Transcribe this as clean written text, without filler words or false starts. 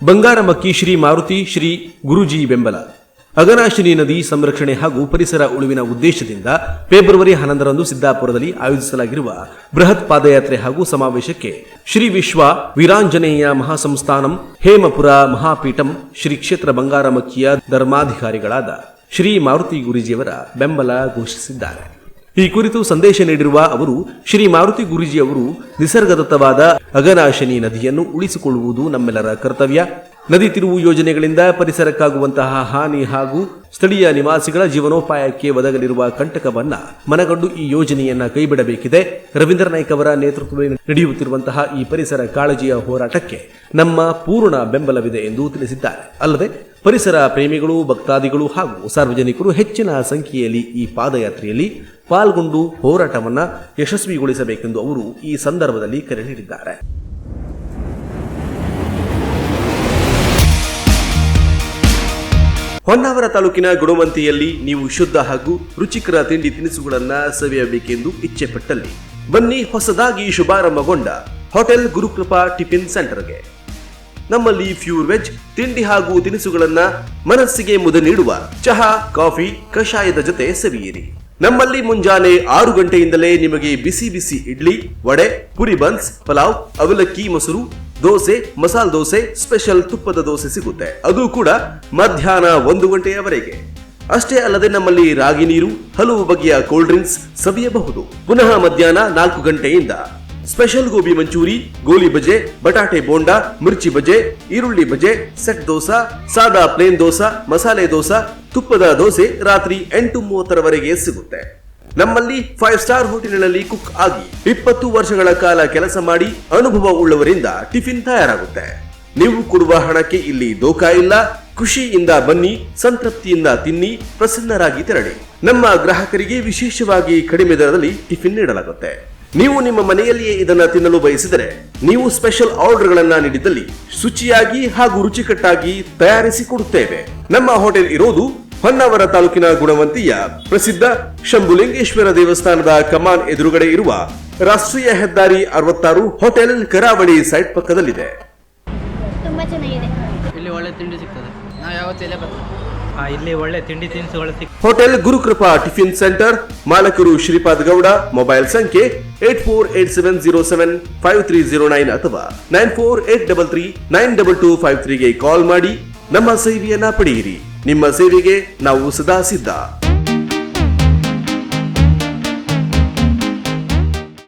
ಬಂಗಾರಮಕ್ಕಿ ಶ್ರೀ ಮಾರುತಿ ಶ್ರೀ ಗುರೂಜಿ ಬೆಂಬಲ. ಅಘನಾಶಿನಿ ನದಿ ಸಂರಕ್ಷಣೆ ಹಾಗೂ ಪರಿಸರ ಉಳಿವಿನ ಉದ್ದೇಶದಿಂದ ಫೆಬ್ರವರಿ 11ರಂದು ಸಿದ್ದಾಪುರದಲ್ಲಿ ಆಯೋಜಿಸಲಾಗಿರುವ ಬೃಹತ್ ಪಾದಯಾತ್ರೆ ಹಾಗೂ ಸಮಾವೇಶಕ್ಕೆ ಶ್ರೀ ವಿಶ್ವ ವೀರಾಂಜನೇಯ ಮಹಾಸಂಸ್ಥಾನಂ ಹೇಮಪುರ ಮಹಾಪೀಠಂ ಶ್ರೀ ಕ್ಷೇತ್ರ ಬಂಗಾರಮಕ್ಕಿಯ ಧರ್ಮಾಧಿಕಾರಿಗಳಾದ ಶ್ರೀ ಮಾರುತಿ ಗುರೂಜಿಯವರ ಬೆಂಬಲ ಘೋಷಿಸಿದ್ದಾರೆ. ಈ ಕುರಿತು ಸಂದೇಶ ನೀಡಿರುವ ಅವರು, ಶ್ರೀ ಮಾರುತಿ ಗುರೂಜಿಯವರು ನಿಸರ್ಗದತ್ತವಾದ ಅಘನಾಶಿನಿ ನದಿಯನ್ನು ಉಳಿಸಿಕೊಳ್ಳುವುದು ನಮ್ಮೆಲ್ಲರ ಕರ್ತವ್ಯ. ನದಿ ತಿರುವು ಯೋಜನೆಗಳಿಂದ ಪರಿಸರಕ್ಕಾಗುವಂತಹ ಹಾನಿ ಹಾಗೂ ಸ್ಥಳೀಯ ನಿವಾಸಿಗಳ ಜೀವನೋಪಾಯಕ್ಕೆ ಒದಗಲಿರುವ ಕಂಟಕವನ್ನ ಮನಗಂಡು ಈ ಯೋಜನೆಯನ್ನ ಕೈಬಿಡಬೇಕಿದೆ. ರವೀಂದ್ರ ನಾಯ್ಕ ಅವರ ನೇತೃತ್ವದಲ್ಲಿ ನಡೆಯುತ್ತಿರುವಂತಹ ಈ ಪರಿಸರ ಕಾಳಜಿಯ ಹೋರಾಟಕ್ಕೆ ನಮ್ಮ ಪೂರ್ಣ ಬೆಂಬಲವಿದೆ ಎಂದು ತಿಳಿಸಿದ್ದಾರೆ. ಅಲ್ಲದೆ ಪರಿಸರ ಪ್ರೇಮಿಗಳು, ಭಕ್ತಾದಿಗಳು ಹಾಗೂ ಸಾರ್ವಜನಿಕರು ಹೆಚ್ಚಿನ ಸಂಖ್ಯೆಯಲ್ಲಿ ಈ ಪಾದಯಾತ್ರೆಯಲ್ಲಿ ಪಾಲ್ಗೊಂಡು ಹೋರಾಟವನ್ನು ಯಶಸ್ವಿಗೊಳಿಸಬೇಕೆಂದು ಅವರು ಈ ಸಂದರ್ಭದಲ್ಲಿ ಕರೆ ನೀಡಿದ್ದಾರೆ. ಹೊನ್ನಾವರ ತಾಲೂಕಿನ ಗುಣವಂತಿಯಲ್ಲಿ ನೀವು ಶುದ್ಧ ಹಾಗೂ ರುಚಿಕರ ತಿಂಡಿ ತಿನಿಸುಗಳನ್ನು ಸವಿಯಬೇಕೆಂದು ಇಚ್ಛೆ ಪಟ್ಟಲ್ಲಿ ಬನ್ನಿ ಹೊಸದಾಗಿ ಶುಭಾರಂಭಗೊಂಡ ಹೋಟೆಲ್ ಗುರುಕೃಪಾ ಟಿಫಿನ್ ಸೆಂಟರ್ಗೆ. ನಮ್ಮಲ್ಲಿ ಪ್ಯೂರ್ ವೆಜ್ ತಿಂಡಿ ಹಾಗೂ ತಿನಿಸುಗಳನ್ನ ಮನಸ್ಸಿಗೆ ಮುದ ನೀಡುವ ಚಹಾ, ಕಾಫಿ, ಕಷಾಯದ ಜೊತೆ ಸವಿಯಿರಿ. ನಮ್ಮಲ್ಲಿ ಮುಂಜಾನೆ 6 ಗಂಟೆಯಿಂದಲೇ ನಿಮಗೆ ಬಿಸಿ ಬಿಸಿ ಇಡ್ಲಿ, ವಡೆ, ಪುರಿ ಬನ್ಸ್, ಪಲಾವ್, ಅವಲಕ್ಕಿ ಮೊಸರು, ದೋಸೆ, ಮಸಾಲೆ ದೋಸೆ, ಸ್ಪೆಷಲ್ ತುಪ್ಪದ ದೋಸೆ ಸಿಗುತ್ತೆ. ಅದು ಕೂಡ ಮಧ್ಯಾಹ್ನ 1 ಗಂಟೆಯವರೆಗೆ. ಅಷ್ಟೇ ಅಲ್ಲದೆ ನಮ್ಮಲ್ಲಿ ರಾಗಿ ನೀರು, ಹಲವು ಬಗೆಯ ಕೋಲ್ಡ್ ಡ್ರಿಂಕ್ಸ್ ಸವಿಯಬಹುದು. ಪುನಃ ಮಧ್ಯಾಹ್ನ 4 ಗಂಟೆಯಿಂದ ಸ್ಪೆಷಲ್ ಗೋಬಿ ಮಂಚೂರಿ, ಗೋಲಿ ಬಜೆ, ಬಟಾಟೆ ಬೋಂಡಾ, ಮಿರ್ಚಿ ಬಜೆ, ಈರುಳ್ಳಿ ಬಜೆ, ಸೆಟ್ ದೋಸಾ, ಸಾದಾ ಪ್ಲೇನ್ ದೋಸಾ, ಮಸಾಲೆ ದೋಸಾ, ತುಪ್ಪದ ದೋಸೆ ರಾತ್ರಿ 8:30ರವರೆಗೆ ಸಿಗುತ್ತೆ. ನಮ್ಮಲ್ಲಿ 5 ಸ್ಟಾರ್ ಹೋಟೆಲ್ನಲ್ಲಿ ಕುಕ್ ಆಗಿ 20 ವರ್ಷಗಳ ಕಾಲ ಕೆಲಸ ಮಾಡಿ ಅನುಭವ ಉಳ್ಳವರಿಂದ ಟಿಫಿನ್ ತಯಾರಾಗುತ್ತೆ. ನೀವು ಕೊಡುವ ಹಣಕ್ಕೆ ಇಲ್ಲಿ ದೋಖಾ ಇಲ್ಲ. ಖುಷಿಯಿಂದ ಬನ್ನಿ, ಸಂತೃಪ್ತಿಯಿಂದ ತಿನ್ನಿ, ಪ್ರಸನ್ನರಾಗಿ ತೆರಳಿ. ನಮ್ಮ ಗ್ರಾಹಕರಿಗೆ ವಿಶೇಷವಾಗಿ ಕಡಿಮೆ ದರದಲ್ಲಿ ಟಿಫಿನ್ ನೀಡಲಾಗುತ್ತೆ. ನೀವು ನಿಮ್ಮ ಮನೆಯಲ್ಲಿಯೇ ಇದನ್ನ ತಿನ್ನಲು ಬಯಸಿದರೆ ನೀವು ಸ್ಪೆಷಲ್ ಆರ್ಡರ್ಗಳನ್ನ ನೀಡಿದಲ್ಲಿ ಶುಚಿಯಾಗಿ ಹಾಗೂ ರುಚಿಕಟ್ಟಾಗಿ ತಯಾರಿಸಿ ಕೊಡುತ್ತೇವೆ. ನಮ್ಮ ಹೋಟೆಲ್ ಇರೋದು ಹೊನ್ನಾವರ ತಾಲೂಕಿನ ಗುಣವಂತಿಯ ಪ್ರಸಿದ್ಧ ಶಂಭುಲಿಂಗೇಶ್ವರ ದೇವಸ್ಥಾನದ ಕಮಾನ್ ಎದುರುಗಡೆ ಇರುವ ರಾಷ್ಟ್ರೀಯ ಹೆದ್ದಾರಿ 66 ಹೋಟೆಲ್ ಕರಾವಳಿ ಸೈಟ್ ಪಕ್ಕದಲ್ಲಿದೆ. ತುಂಬಾ ಚೆನ್ನಾಗಿದೆ. ಇಲ್ಲಿ ಒಳ್ಳೆ ತಿಂಡಿ ಸಿಗ್ತದೆ. ನಾವು ಯಾವತ್ತೇ ಬರ್ತೀವಿ. ಇಲ್ಲಿ ಒಳ್ಳೆ ತಿಂಡಿ ತಿನಿಸುಗಳು ಸಿಗ್ತದೆ. ಹೋಟೆಲ್ ಗುರುಕೃಪಾ ಟಿಫಿನ್ ಸೆಂಟರ್, ಮಾಲಕರು ಶ್ರೀಪಾದ್ ಗೌಡ. ಮೊಬೈಲ್ ಸಂಖ್ಯೆ 8487075309 ಅಥವಾ 9483392253ಗೆ ಕಾಲ್ ಮಾಡಿ ನಮ್ಮ ಸೇವೆಯನ್ನ ಪಡೆಯಿರಿ. ನಿಮ್ಮ ಸೇವೆಗೆ ನಾವು ಸದಾ ಸಿದ್ಧ.